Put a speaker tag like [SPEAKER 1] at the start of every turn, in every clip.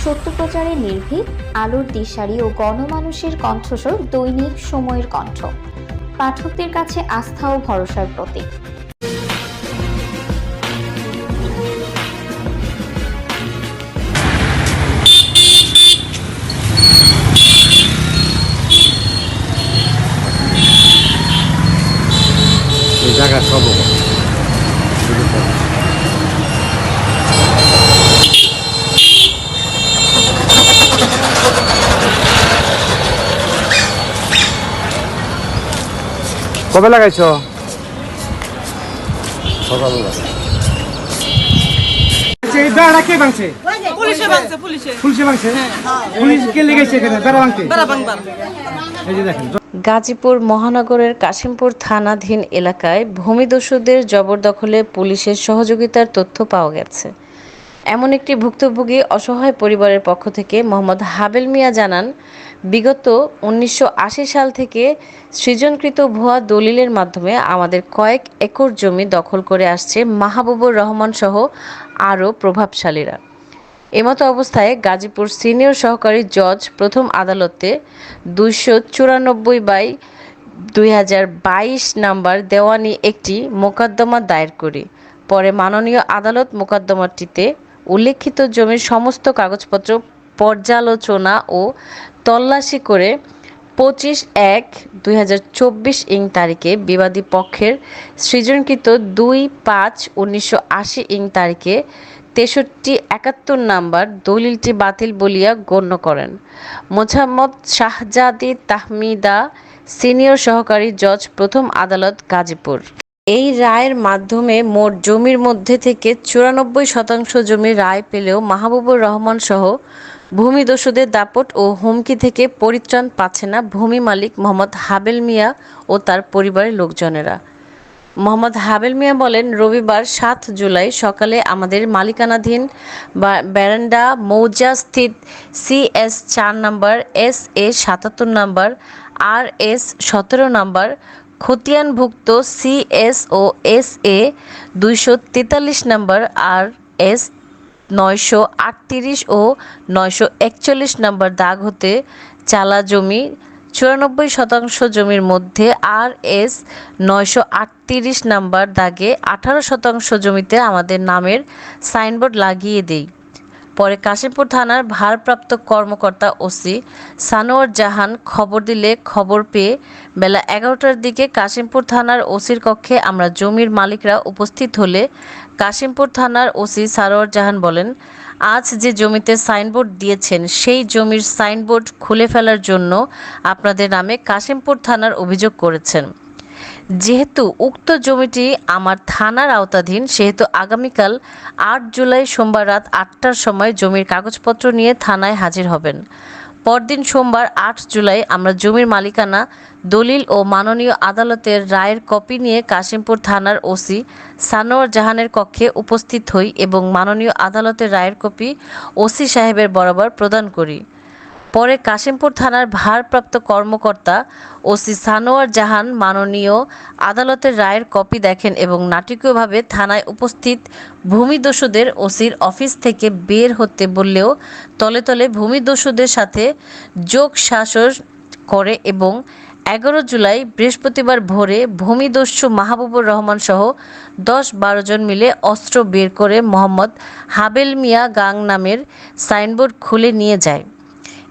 [SPEAKER 1] সত্য প্রচারে নির্ভীক, আলোর দিশারি ও গণমানুষের কণ্ঠস্বর দৈনিক সময়ের কণ্ঠ, পাঠকদের কাছে আস্থা ও ভরসার প্রতীক।
[SPEAKER 2] জায়গা সব কবে লাগাইছো? সকালবেলা। এই বেড়া কে ভাঙছে?
[SPEAKER 3] পুলিশে ভাঙছে।
[SPEAKER 2] পুলিশে ভাঙছে? পুলিশ কে লেগেছে এখানে বেড়া ভাঙতে? এই যে দেখেন,
[SPEAKER 4] গাজীপুর মহানগরের কাশিমপুর থানাধীন এলাকায় ভূমিদস্যুদের জবরদখলে পুলিশের সহযোগিতার তথ্য পাওয়া গেছে। এমন একটি ভুক্তভোগী অসহায় পরিবারের পক্ষ থেকে মোহাম্মদ হাবেল মিয়া জানান, বিগত 1980 সাল থেকে সৃজনকৃত ভুয়া দলিলের মাধ্যমে আমাদের কয়েক একর জমি দখল করে আসছে মাহবুবুর রহমান সহ আরও প্রভাবশালীরা। এমতো অবস্থায় গাজীপুর সিনিয়র সহকারী জজ প্রথম আদালতে 294/2022 নম্বর দেওয়ানি একটি মোকদ্দমা দায়ের করি। পরে মাননীয় আদালত মোকদ্দমাটিতে উল্লেখিত জমির সমস্ত কাগজপত্র পর্যালোচনা ও তল্লাশি করে 25/1/2024 তারিখে বিবাদী পক্ষের সৃজনকৃত 2/5/1980 তারিখে 6371 নম্বর দলিলটি বাতিল বলিয়া গণ্য করেন। মোহাম্মদ শাহজাদি তাহমিদা, সিনিয়র সহকারী জজ প্রথম আদালত, গাজীপুর। এই রায়ের মাধ্যমে মোট জমির মধ্যে থেকে 94% জমির রায় পেলেও মাহবুবুর রহমান সহ ভূমিদস্যুদের দাপট ও হুমকি থেকে পরিত্রাণ পাচ্ছে না ভূমি মালিক মোহাম্মদ হাবেল মিয়া ও তার পরিবারের লোকজনেরা। মোহাম্মদ হাবেল মিয়া বলেন, রবিবার 7 জুলাই সকালে আমাদের মালিকানাধীন ব্যারান্ডা মৌজাস্থিত CS 4 নম্বর, SA 77 নম্বর, RS 17 নম্বর, খতিয়ানভুক্ত CS ও SA 243 নম্বর, RS 938 ও 941 নম্বর দাগ হতে চালা জমি 94% জমির মধ্যে RS 938 নম্বর দাগে 18% জমিতে আমাদের নামের সাইনবোর্ড লাগিয়ে দেই। পরে কাশিমপুর থানার ভারপ্রাপ্ত কর্মকর্তা ওসি সানোয়ার জাহান খবর দিলে খবর পেয়ে বেলা 11টার দিকে কাশিমপুর থানার ওসির কক্ষে আমরা জমির মালিকরা উপস্থিত হলে কাশিমপুর থানার ওসি সানোয়ার জাহান বলেন, আজ যে জমিতে সাইনবোর্ড দিয়েছেন সেই জমির সাইনবোর্ড খুলে ফেলার জন্য আপনাদের নামে কাশিমপুর থানার অভিযোগ করেছেন। যেহেতু উক্ত জমিটি আমার থানার আওতাধীন, সেহেতু আগামীকাল 8 জুলাই সোমবার রাত 8টার সময় জমির কাগজপত্র নিয়ে থানায় হাজির হবেন। পরদিন সোমবার 8 জুলাই আমরা জমির মালিকানা দলিল ও মাননীয় আদালতের রায়ের কপি নিয়ে কাশিমপুর থানার ওসি সানোয়ার জাহানের কক্ষে উপস্থিত হই এবং মাননীয় আদালতের রায়ের কপি ওসি সাহেবের বরাবর প্রদান করি। পরে কাশিমপুর থানার ভারপ্রাপ্ত কর্মকর্তা ওসি সানোয়ার জাহান মাননীয় আদালতের রায়ের কপি দেখেন এবং নাটকীয়ভাবে থানায় উপস্থিত ভূমিদস্যুদের ওসির অফিস থেকে বের হতে বললেও তলে তলে ভূমিদস্যুদের সাথে যোগসাজশ করে এবং 11 জুলাই বৃহস্পতিবার ভোরে ভূমিদস্যু মাহবুবুর রহমান সহ 10-12 জন মিলে অস্ত্র বের করে মোহাম্মদ হাবেল মিয়া গাং নামের সাইনবোর্ড খুলে নিয়ে যায়।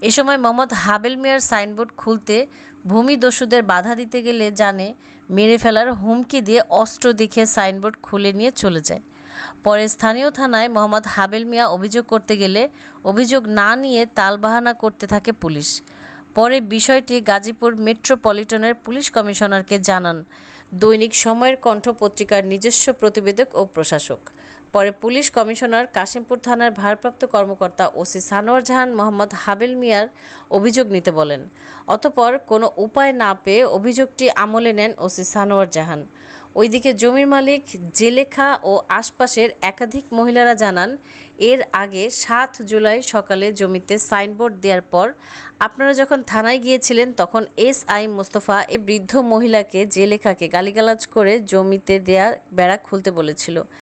[SPEAKER 4] এ সময় মোহাম্মদ হাবেল মিয়ার সাইনবোর্ড খুলতে ভূমিদস্যুদের বাধা দিতে গেলে জানে মেরে ফেলার হুমকি দিয়ে অস্ত্র দেখিয়ে সাইনবোর্ড খুলে নিয়ে চলে যায়। পরে স্থানীয় থানায় মোহাম্মদ হাবেল মিয়া অভিযোগ করতে গেলে অভিযোগ না নিয়ে তালবাহানা করতে থাকে পুলিশ। পরে বিষয়টি গাজীপুর মেট্রোপলিটনের পুলিশ কমিশনারকে জানান দৈনিক সময়ের কণ্ঠ পত্রিকার নিজস্ব প্রতিবেদক ও প্রশাসক। পরে পুলিশ কমিশনার কাশিমপুর থানার ভারপ্রাপ্ত কর্মকর্তা ওসি সানোয়ার জাহান মোহাম্মদ হাবেল মিয়ার অভিযোগ নিতে বলেন। অতঃপর কোনো উপায় না পেয়ে অভিযোগটি আমলে নেন ওসি সানোয়ার জাহান। ওইদিকে জমির মালিক জেলেখা ও আশপাশের একাধিক মহিলারা জানান, এর আগে 7 জুলাই সকালে জমিতে সাইনবোর্ড দেওয়ার পর আপনারা যখন থানায় গিয়েছিলেন তখন SI মোস্তফা এই বৃদ্ধ মহিলাকে জেলেখাকে গালিগালাজ করে জমিতে দেয়া বেড়া খুলতে বলেছিল।